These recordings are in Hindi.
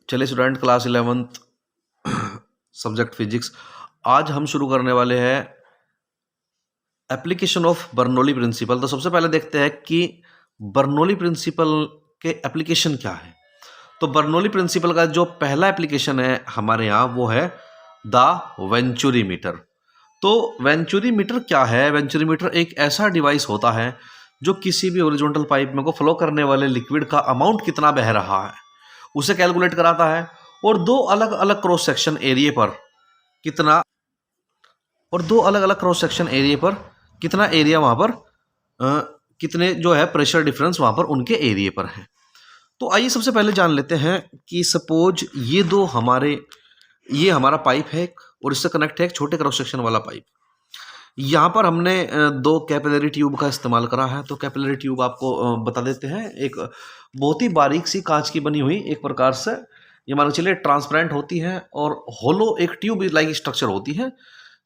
चलिए student, class 11th subject physics. आज हम शुरू करने वाले हैं एप्लीकेशन ऑफ बर्नौली प्रिंसिपल। तो सबसे पहले देखते हैं कि बर्नौली प्रिंसिपल के एप्लीकेशन क्या है। तो बर्नौली प्रिंसिपल का जो पहला एप्लीकेशन है हमारे यहाँ वो है द वेंचुरी मीटर। तो वेंचुरी मीटर क्या है? वेंचुरी मीटर एक ऐसा डिवाइस होता है जो किसी भी हॉरिजॉन्टल पाइप में को फ्लो करने वाले लिक्विड का अमाउंट कितना बह रहा है उसे कैलकुलेट कराता है, और दो अलग अलग क्रॉस सेक्शन एरिया पर कितना कितना एरिया वहां पर कितने जो है प्रेशर डिफरेंस वहां पर उनके एरिया पर है। तो आइए सबसे पहले जान लेते हैं कि सपोज ये हमारा पाइप है और इससे कनेक्ट है एक छोटे क्रॉस सेक्शन वाला पाइप। यहाँ पर हमने दो कैपिलरी ट्यूब का इस्तेमाल करा है। तो कैपिलरी ट्यूब आपको बता देते हैं, एक बहुत ही बारीक सी कांच की बनी हुई एक प्रकार से ये मान के चलिए ट्रांसपेरेंट होती है और होलो एक ट्यूब लाइक स्ट्रक्चर होती है,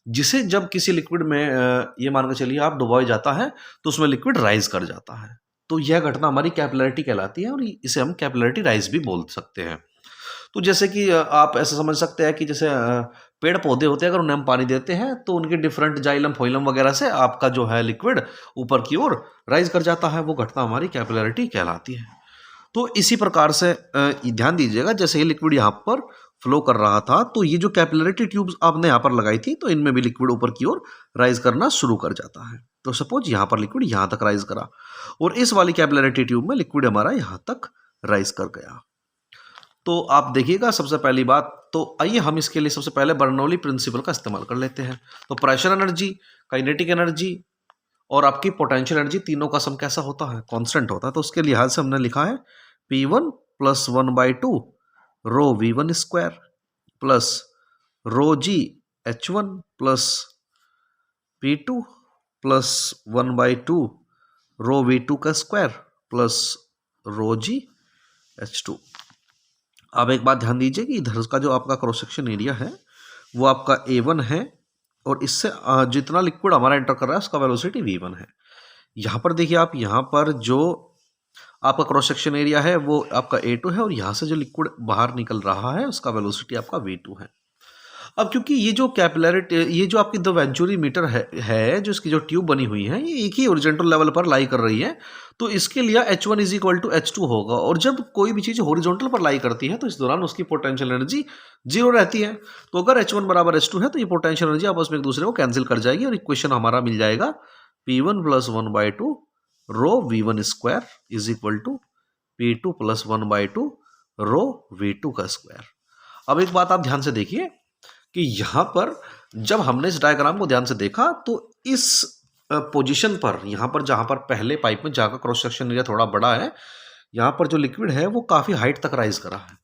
जिसे जब किसी लिक्विड में ये मान के चलिए आप डुबोया जाता है तो उसमें लिक्विड राइज कर जाता है। तो यह घटना हमारी कैपिलरिटी कहलाती है और इसे हम कैपिलरिटी राइज भी बोल सकते हैं। तो जैसे कि आप ऐसा समझ सकते हैं कि जैसे पेड़ पौधे होते हैं, अगर उन्हें हम पानी देते हैं तो उनके डिफरेंट जाइलम फोइलम वगैरह से आपका जो है लिक्विड ऊपर की ओर राइज कर जाता है, वो घटना हमारी कैपिलरिटी कहलाती है। तो इसी प्रकार से ध्यान दीजिएगा, जैसे ये लिक्विड यहाँ पर फ्लो कर रहा था तो ये जो कैपिलरिटी ट्यूब्स आपने यहाँ पर लगाई थी तो इनमें भी लिक्विड ऊपर की ओर राइज करना शुरू कर जाता है। तो सपोज यहाँ पर लिक्विड यहाँ तक राइज करा और इस वाली कैपिलरिटी ट्यूब में लिक्विड हमारा यहाँ तक राइज कर गया। तो आप देखिएगा सबसे पहली बात, तो आइए हम इसके लिए सबसे पहले बर्नौली प्रिंसिपल का इस्तेमाल कर लेते हैं। तो प्रेशर एनर्जी, काइनेटिक एनर्जी और आपकी पोटेंशियल एनर्जी तीनों का सम कैसा होता है? कांस्टेंट होता है। तो उसके लिहाज से हमने लिखा है P1 plus 1/2 rho V1 square plus rho G H1 plus P2 plus 1/2 rho V2 का square plus rho G H2। अब एक बात ध्यान दीजिए कि इधर का जो आपका क्रॉस सेक्शन एरिया है वो आपका A1 है और इससे जितना लिक्विड हमारा एंटर कर रहा है उसका वेलोसिटी V1 है। यहाँ पर देखिए आप, यहाँ पर जो आपका क्रॉस सेक्शन एरिया है वो आपका A2 है और यहाँ से जो लिक्विड बाहर निकल रहा है उसका वेलोसिटी आपका V2 है। अब क्योंकि ये जो कैपिलरिटी, ये जो आपकी दो वेंचुरी मीटर है जो इसकी जो ट्यूब बनी हुई है ये एक ही ओरिजेंटल लेवल पर लाई कर रही है, तो इसके लिए H1 is equal to H2 होगा। और जब कोई भी चीज़ हॉरिजॉन्टल पर लाई करती है तो इस दौरान उसकी पोटेंशियल एनर्जी जीरो रहती है। तो अगर H1 बराबर H2 है तो ये पोटेंशियल एनर्जी आपस में एक दूसरे को कैंसिल कर जाएगी और इक्वेशन हमारा मिल जाएगा P1 plus 1/2 rho V1 square is equal to P2 plus 1/2 rho V2 का स्क्वायर। अब एक बात आप ध्यान से देखिए कि यहाँ पर जब हमने इस डायग्राम को ध्यान से देखा तो इस पोजीशन पर, यहाँ पर जहाँ पर पहले पाइप में जाकर क्रॉस सेक्शन एरिया थोड़ा बड़ा है, यहाँ पर जो लिक्विड है वो काफ़ी हाइट तक राइज करा है।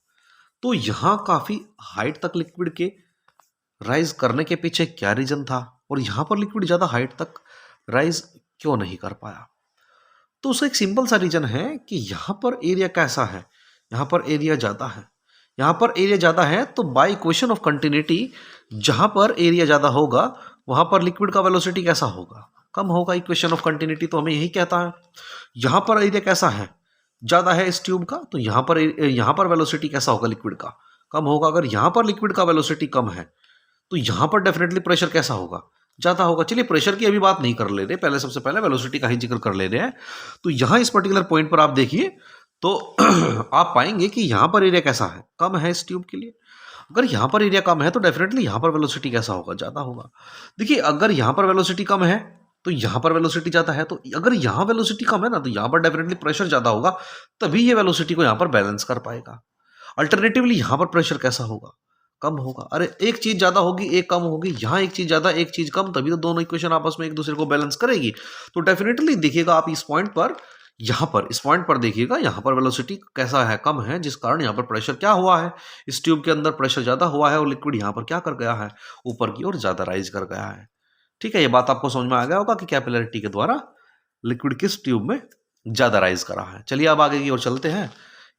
तो यहाँ काफ़ी हाइट तक लिक्विड के राइज करने के पीछे क्या रीजन था और यहाँ पर लिक्विड ज़्यादा हाइट तक राइज क्यों नहीं कर पाया? तो उसका एक सिंपल सा रीजन है कि यहाँ पर एरिया कैसा है, यहाँ पर एरिया ज़्यादा है। यहाँ पर एरिया ज़्यादा है तो बाय इक्वेशन ऑफ कंटिन्यूटी जहाँ पर एरिया ज़्यादा होगा वहाँ पर लिक्विड का वेलोसिटी कैसा होगा? कम होगा। इक्वेशन ऑफ कंटिन्यूटी तो हमें यही कहता है। यहाँ पर एरिया कैसा है? ज़्यादा है इस ट्यूब का, तो यहाँ पर वेलोसिटी कैसा होगा लिक्विड का? कम होगा। अगर यहाँ पर लिक्विड का वेलोसिटी कम है तो यहाँ पर डेफिनेटली प्रेशर कैसा होगा? ज़्यादा होगा। चलिए प्रेशर की अभी बात नहीं कर ले रहे, पहले सबसे पहले वेलोसिटी का ही जिक्र कर ले रहे हैं। तो यहाँ इस पर्टिकुलर पॉइंट पर आप देखिए तो आप पाएंगे कि यहाँ पर एरिया कैसा है? कम है इस ट्यूब के लिए। अगर यहाँ पर एरिया कम है तो डेफिनेटली यहाँ पर वेलोसिटी कैसा होगा? ज़्यादा होगा। देखिए अगर यहाँ पर वेलोसिटी कम है तो यहाँ पर वेलोसिटी ज़्यादा है, तो अगर यहाँ वेलोसिटी कम है ना तो यहाँ पर डेफिनेटली प्रेशर ज़्यादा होगा, तभी ये वेलोसिटी को यहाँ पर बैलेंस कर पाएगा। अल्टरनेटिवली यहाँ पर प्रेशर कैसा होगा? कम होगा। अरे एक चीज़ ज़्यादा होगी एक कम होगी, यहाँ एक चीज़ ज़्यादा एक चीज़ कम, तभी तो दोनों इक्वेशन आपस में एक दूसरे को बैलेंस करेगी। तो डेफिनेटली देखिएगा आप इस पॉइंट पर, यहाँ पर इस पॉइंट पर देखिएगा यहाँ पर वेलोसिटी कैसा है? कम है, जिस कारण यहाँ पर प्रेशर क्या हुआ है? इस ट्यूब के अंदर प्रेशर ज़्यादा हुआ है और लिक्विड यहाँ पर क्या कर गया है? ऊपर की ओर ज़्यादा राइज कर गया है। ठीक है, ये बात आपको समझ में आ गया होगा कि कैपिलरिटी के द्वारा लिक्विड किस ट्यूब में ज़्यादा राइज करा है। चलिए अब आगे की ओर चलते हैं,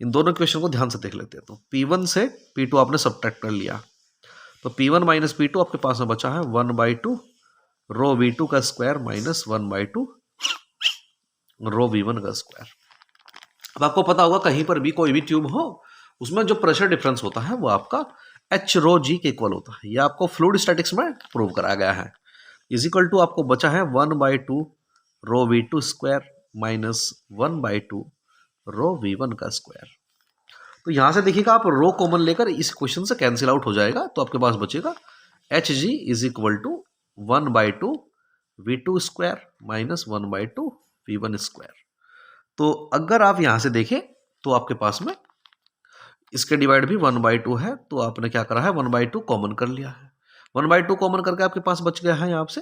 इन दोनों क्वेश्चन को ध्यान से देख लेते हैं। तो P1 से P2 आपने सब्ट्रैक्ट कर लिया, तो P1 माइनस P2 आपके पास में बचा है 1/2 रो V2 का स्क्वायर माइनस 1/2 रो V1 का स्क्वायर। अब आपको पता होगा कहीं पर भी कोई भी ट्यूब हो उसमें जो प्रेशर डिफरेंस होता है वो आपका एच रो जी के इक्वल होता है। ये आपको फ्लूइड स्टैटिक्स में प्रूव कराया गया है। इज इक्वल टू आपको बचा है 1/2 rho V2 square minus 1/2 rho V1 का स्क्वायर। तो यहां से देखिएगा आप रो कॉमन लेकर इस क्वेश्चन से कैंसिल आउट हो जाएगा, तो आपके पास बचेगा H G is equal to 1/2 V2 square minus 1/2 V1 square. तो अगर आप यहां से देखें तो आपके पास में इसके डिवाइड भी 1/2 है, तो आपने क्या करा है 1/2 कॉमन कर लिया है। 1/2 कॉमन करके आपके पास बच गया है यहाँ से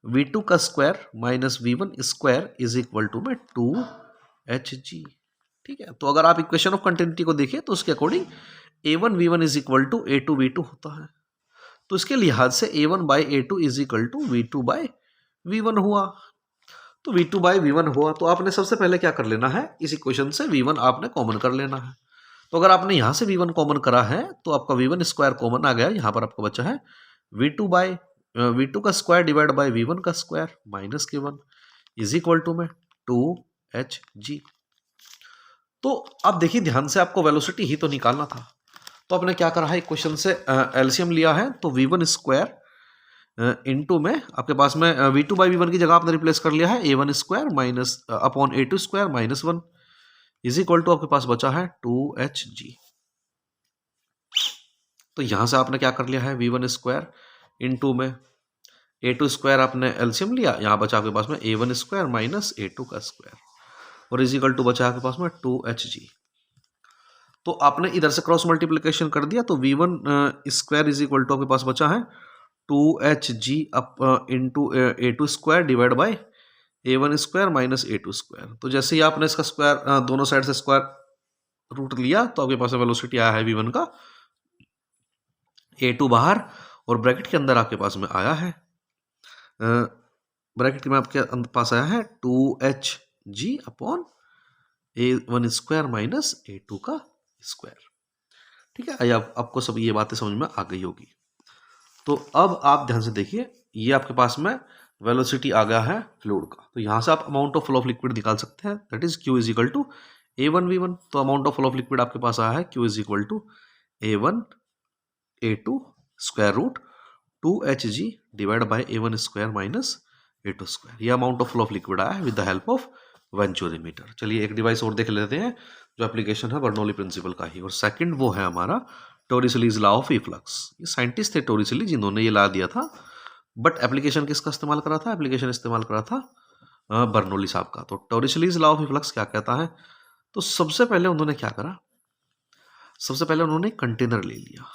V2 का square minus V1 square is equal to में 2HG। ठीक है, तो अगर आप इक्वेशन ऑफ कंटिन्यूटी को देखें तो उसके according A1 V1 is equal to A2 V2 होता है। तो इसके लिहाज से A1 by A2 is equal to V2 by V1 हुआ। तो V2 बाई V1 हुआ, तो आपने सबसे पहले क्या कर लेना है, इस इक्वेशन से V1 आपने कॉमन कर लेना है। तो अगर आपने यहां से V1 कॉमन करा है तो आपका V1 स्क्वायर कॉमन आ गया, यहां पर आपको बचा है V2 का स्क्वायर डिवाइड बाई V1 का square minus K1 is equal to में 2HG। तो आप देखिए ध्यान से, आपको वेलोसिटी ही तो निकालना था, तो आपने क्या करा है इक्वेशन से एलसीएम लिया है, तो V1 स्क्वायर इनटू में आपके पास में V2 बाई V1 की जगह आपने रिप्लेस कर लिया है A1 square minus upon A2 square minus 1 is equal to आपके पास बचा है 2HG। तो यहां से आपने क्या कर लिया है V1 स्क्वायर इनटू में A2 स्क्वायर आपने एलसीएम लिया, यहां बचा आपके पास में A1 स्क्वायर माइनस A2 का स्क्वायर और इज इक्वल टू बचा आपके पास में 2HG। तो आपने इधर से क्रॉस मल्टीप्लिकेशन कर दिया, तो V1 square is equal to आपके पास बचा है 2HG up into A2 square divide by A1 square minus A2 square. तो जैसे ही आपने इसका स्क्वायर दोनों साइड से स्क्वायर रूट लिया तो आपके पास वेलोसिटी आया है V1 का A2 बाहर और ब्रैकेट के अंदर आपके पास में आया है ब्रैकेट में आपके पास आया है 2HG upon A1 square minus A2 का स्क्वायर। ठीक है, आइए आपको सब ये बातें समझ में आ गई होगी। तो अब आप ध्यान से देखिए, ये आपके पास में वेलोसिटी आ गया है फ्लूइड का, तो यहां से आप amount of flow of liquid निकाल सकते हैं, that is Q is equal to A1 V1। तो amount of flow of liquid आपके पास आया है Q is equal to A1 A2 square root 2HG divide by A1 square minus A2 square. ये amount of flow of liquid आया है with the help of venturimeter. चलिए एक डिवाइस और देख लेते हैं जो एप्लीकेशन है बर्नौली प्रिंसिपल का ही, और सेकंड वो है हमारा टोरिसेलीज लॉ ऑफ इफ्लक्स। ये साइंटिस्ट थे टोरिसेली जिन्होंने ये ला दिया था, बट एप्लीकेशन किसका इस्तेमाल करा था, एप्लीकेशन इस्तेमाल करा था बर्नौली साहब का। तो टोरिसेलीज लॉ ऑफ इफ्लक्स क्या कहता है, तो सबसे पहले उन्होंने क्या करा, सबसे पहले उन्होंने कंटेनर ले लिया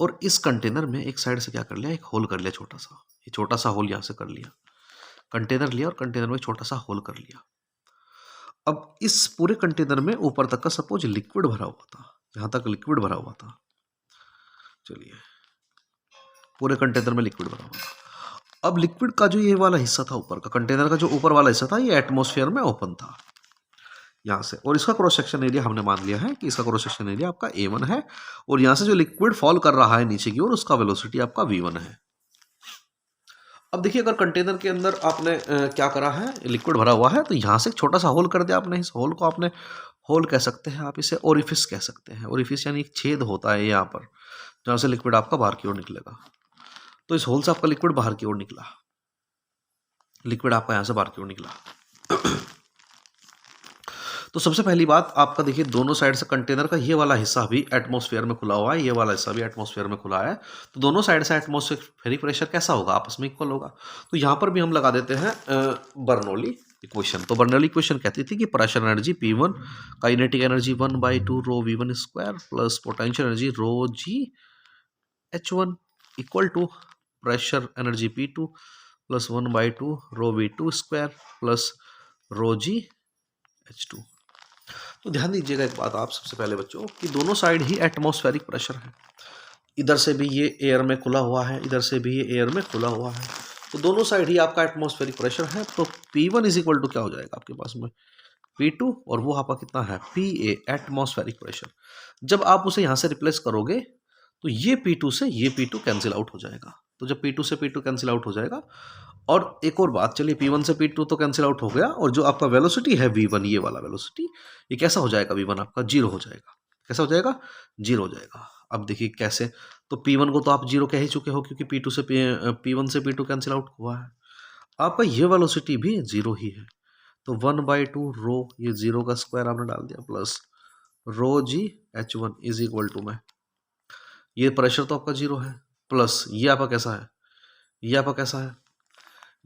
और इस कंटेनर में एक साइड से क्या कर लिया, एक होल कर लिया छोटा सा, ये छोटा सा होल यहां से कर लिया, कंटेनर लिया और कंटेनर में छोटा सा होल कर लिया। अब इस पूरे कंटेनर में ऊपर तक का सपोज लिक्विड भरा हुआ था, यहां तक लिक्विड भरा हुआ था, चलिए पूरे कंटेनर में लिक्विड भरा हुआ था। अब लिक्विड का जो ये वाला हिस्सा था ऊपर का, कंटेनर का जो ऊपर वाला हिस्सा था, ये एटमॉस्फेयर में ओपन था यहां से, और इसका क्रॉस सेक्शन एरिया हमने मान लिया है कि इसका क्रॉस सेक्शन एरिया आपका A1 है, और यहां से जो लिक्विड फॉल कर रहा है नीचे की ओर उसका वेलोसिटी आपका V1 है। अब देखिए अगर कंटेनर के अंदर आपने क्या करा है, लिक्विड भरा हुआ है, तो यहां से एक छोटा सा होल कर दिया आपने, इस होल को आपने होल कह सकते हैं, आप इसे ओरिफिस कह सकते हैं। ओरिफिस यानी एक छेद होता है यहाँ पर जहां से लिक्विड आपका बाहर की ओर निकलेगा। तो इस होल से आपका लिक्विड बाहर की ओर निकला, लिक्विड आपका यहां से बाहर की ओर निकला। तो सबसे पहली बात आपका देखिए, दोनों साइड से कंटेनर का ये वाला हिस्सा भी एटमॉस्फेयर में खुला हुआ है, ये वाला हिस्सा भी एटमॉस्फेयर में खुला है, तो दोनों साइड से एटमॉस्फेरिक प्रेशर कैसा होगा, आपस में इक्वल होगा। तो यहाँ पर भी हम लगा देते हैं बर्नौली इक्वेशन। तो बर्नौली इक्वेशन कहती थी कि pressure energy P1, kinetic energy 1/2 rho V1 square plus potential energy rho G H1 equal to pressure energy P2 plus 1/2 rho V2 square plus rho G H2। तो ध्यान दीजिएगा एक बात आप सबसे पहले बच्चों, कि दोनों साइड ही एटमॉस्फेरिक प्रेशर है, इधर से भी ये एयर में खुला हुआ है, इधर से भी ये एयर में खुला हुआ है, तो दोनों साइड ही आपका एटमॉस्फेरिक प्रेशर है। तो P1 इज इक्वल टू क्या हो जाएगा आपके पास में P2, और वो आपका कितना है PA एटमॉस्फेरिक प्रेशर। जब आप उसे यहां से रिप्लेस करोगे तो ये P2 से ये P2 कैंसिल आउट हो जाएगा, तो जब P2 से P2 कैंसिल आउट हो जाएगा। और एक और बात, चलिए P1 से P2 तो कैंसिल आउट हो गया, और जो आपका वेलोसिटी है V1, ये वाला वेलोसिटी, ये कैसा हो जाएगा V1 आपका 0 हो जाएगा। कैसा हो जाएगा? 0 हो जाएगा। अब देखिए कैसे, तो P1 को तो आप 0 कह ही चुके हो क्योंकि P2 से P1 से P2 कैंसिल आउट हुआ है। आपका ये वेलोसिटी भी 0 ही है, तो 1/2 रो, ये 0 का स्क्वायर आपने डाल दिया, plus rho G H1 is equal to में, ये प्रेशर तो आपका 0 है, प्लस ये आपका कैसा है, ये आपका कैसा है,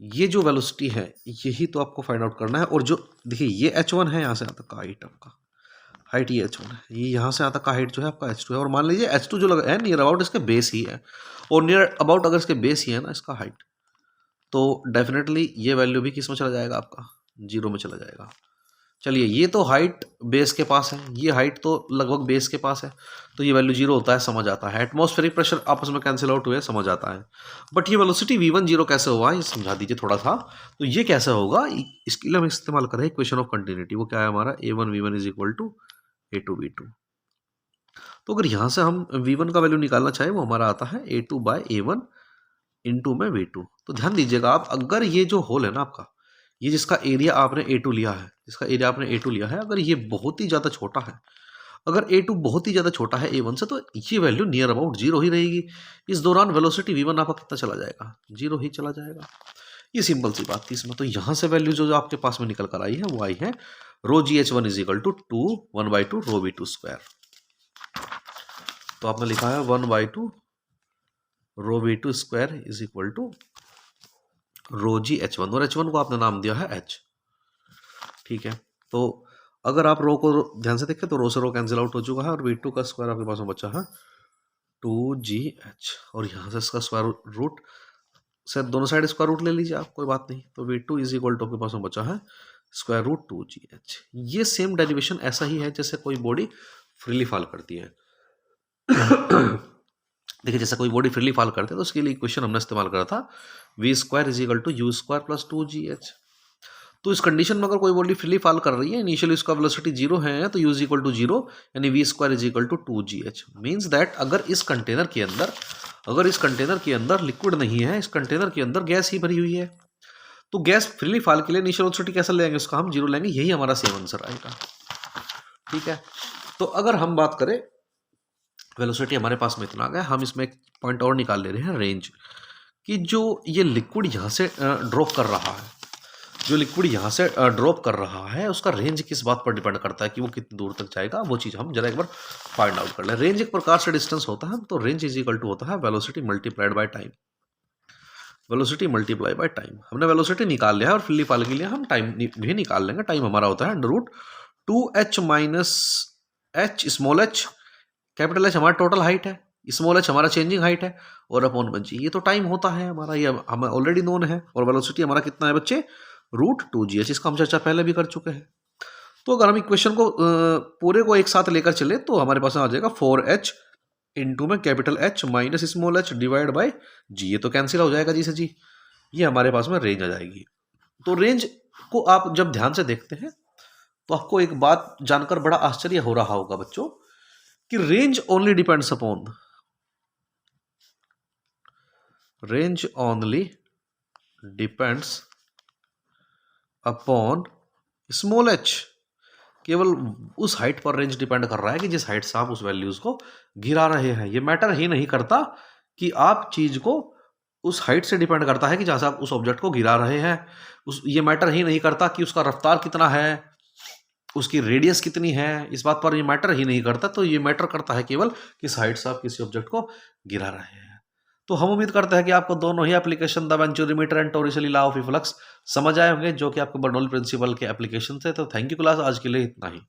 ये जो वेलोसिटी है यही तो आपको फाइंड आउट करना है। और जो देखिए ये H1 है, यहाँ से यहाँ तक का हाइट आपका, हाइट ये H1 है, ये यहाँ से यहाँ तक का हाइट जो है आपका H2 है। और मान लीजिए H2 जो लगा है नियर अबाउट इसके बेस ही है, और नियर अबाउट अगर इसके बेस ही है ना इसका हाइट, तो डेफिनेटली ये वैल्यू भी किस में चला जाएगा आपका 0 में चला जाएगा। चलिए ये तो हाइट बेस के पास है, ये हाइट तो लगभग बेस के पास है, तो ये वैल्यू 0 होता है, समझ आता है। एटमॉस्फेरिक प्रेशर आपस में कैंसिल आउट हुए, समझ आता है। बट ये वेलोसिटी V1 0 कैसे हुआ ये समझा दीजिए थोड़ा सा। तो ये कैसे होगा, इसके लिए हम इस्तेमाल करें इक्वेशन ऑफ कंटिन्यूटी। वो क्या है हमारा A1 V1 is equal to A2 V2। तो अगर यहाँ से हम V1 का वैल्यू निकालना चाहें, वो हमारा आता है A2 बाय A1 इंटू में V2। तो ध्यान दीजिएगा आप, अगर ये जो होल है ना आपका, ये जिसका एरिया आपने A2 लिया है, जिसका एरिया आपने A2 लिया है, अगर ये बहुत ही ज़्यादा छोटा है, अगर A2 बहुत ही ज़्यादा छोटा है A1 से, तो ये वैल्यू नियर अबाउट 0 ही रहेगी। इस दौरान वेलोसिटी V1 आपका कितना चला जाएगा, 0 ही चला जाएगा। ये सिंपल सी बात थी इसमें। तो यहाँ से वैल्यू जो आपके पास में निकल कर आई है वो आई है rho G H1 is equal to 1/2 rho V2 square. तो आपने लिखा है 1/2 rho V2 square is equal to rho G H1, और H1 को आपने नाम दिया है H। ठीक है, तो अगर आप रो को ध्यान से देखें तो रो से रो कैंसिल आउट हो चुका है, और V2 का स्क्वायर आपके पास में बचा है 2GH, और यहाँ से इसका स्क्वायर रूट से दोनों साइड स्क्वायर रूट ले लीजिए आप, कोई बात नहीं। तो V2 इज इक्वल टू आपके पास में बचा है स्क्वायर रूट 2GH। ये सेम डेरिवेशन ऐसा ही है जैसे कोई बॉडी फ्रीली फॉल करती है। देखिए जैसे कोई बॉडी फ्रीली फॉल करते हैं तो उसके लिए इक्वेशन हमने इस्तेमाल करा था V² is equal to U² plus 2GH। तो इस कंडीशन में अगर कोई बॉडी फ्रीली फॉल कर रही है, इनिशियली उसका वेलोसिटी 0 है, तो U इज इक्वल टू 0 यानी V² is equal to 2GH। Means that अगर इस कंटेनर के अंदर लिक्विड नहीं है, इस कंटेनर के अंदर गैस ही भरी हुई है, तो गैस फ्रीली फॉल के लिए इनिशियल वेलोसिटी कैसे लेंगे, उसका हम 0 लेंगे, यही हमारा सेम आंसर आएगा। ठीक है, तो अगर हम बात करें वेलोसिटी हमारे पास में इतना आ गया, हम इसमें एक पॉइंट और निकाल ले रहे हैं, रेंज कि जो ये लिक्विड यहाँ से ड्रॉप कर रहा है, जो लिक्विड यहाँ से ड्रॉप कर रहा है, उसका रेंज किस बात पर डिपेंड करता है कि वो कितनी दूर तक जाएगा, वो चीज़ हम जरा एक बार फाइंड आउट कर लें। रेंज एक प्रकार से डिस्टेंस होता है, तो रेंज इज इक्वल टू होता है velocity multiplied by time. Velocity multiply by time, हमने वेलोसिटी निकाल लिया है और फ्रीली फॉल के लिए हम टाइम भी निकाल लेंगे। टाइम हमारा होता है √2h minus h small h, capital H हमारा टोटल हाइट है, स्मॉल h हमारा चेंजिंग हाइट है, और अपॉन में g, ये तो टाइम होता है हमारा, ये हमें ऑलरेडी नोन है। और वेलोसिटी हमारा कितना है बच्चे, √2gh, इसका हम चर्चा पहले भी कर चुके हैं। तो अगर हम इक्वेशन को पूरे को एक साथ लेकर चले तो हमारे पास आ जाएगा 4h इंटू में capital H minus small h divide by g, ये तो कैंसिल हो जाएगा जी से जी, ये हमारे पास में रेंज आ जाएगी। तो रेंज को आप जब ध्यान से देखते हैं तो आपको एक बात जानकर बड़ा आश्चर्य हो रहा होगा बच्चों कि range only depends upon, range only depends upon small h। केवल उस हाइट पर रेंज डिपेंड कर रहा है कि जिस हाइट से आप उस वैल्यूज को गिरा रहे हैं। ये मैटर ही नहीं करता कि आप चीज को उस हाइट से डिपेंड करता है कि जहां से आप उस ऑब्जेक्ट को गिरा रहे हैं, ये मैटर ही नहीं करता कि उसका रफ्तार कितना है, उसकी रेडियस कितनी है, इस बात पर ये मैटर ही नहीं करता। तो ये मैटर करता है केवल किस हाइट से आप किसी ऑब्जेक्ट को गिरा रहे हैं। तो हम उम्मीद करते हैं कि आपको दोनों ही application the venturimeter and Torricelli law of efflux समझ आए होंगे, जो कि आपके बर्नौली प्रिंसिपल के एप्लीकेशन थे। तो थैंक यू क्लास, आज के लिए इतना ही।